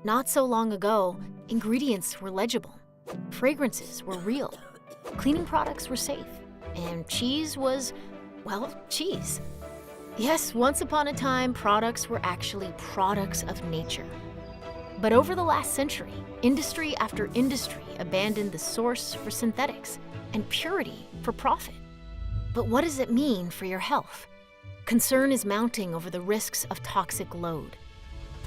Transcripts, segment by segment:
Not so long ago, ingredients were legible, fragrances were real, cleaning products were safe, and cheese was, well, cheese. Yes, once upon a time, products were actually products of nature. But over the last century, industry after industry abandoned the source for synthetics and purity for profit. But what does it mean for your health? Concern is mounting over the risks of toxic load.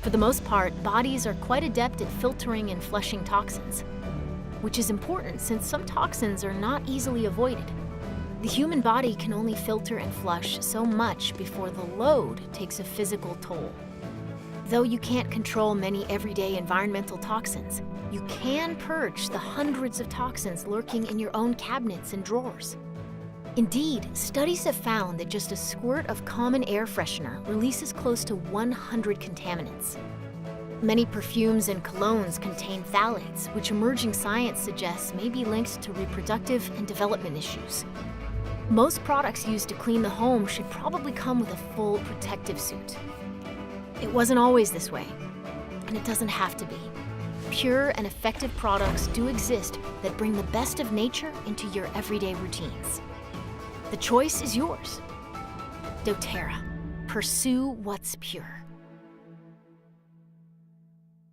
For the most part, bodies are quite adept at filtering and flushing toxins, which is important since some toxins are not easily avoided. The human body can only filter and flush so much before the load takes a physical toll. Though you can't control many everyday environmental toxins, you can purge the hundreds of toxins lurking in your own cabinets and drawers. Indeed, studies have found that just a squirt of common air freshener releases close to 100 contaminants. Many perfumes and colognes contain phthalates, which emerging science suggests may be linked to reproductive and development issues. Most products used to clean the home should probably come with a full protective suit. It wasn't always this way, and it doesn't have to be. Pure and effective products do exist that bring the best of nature into your everyday routines. The choice is yours. doTERRA. Pursue what's pure.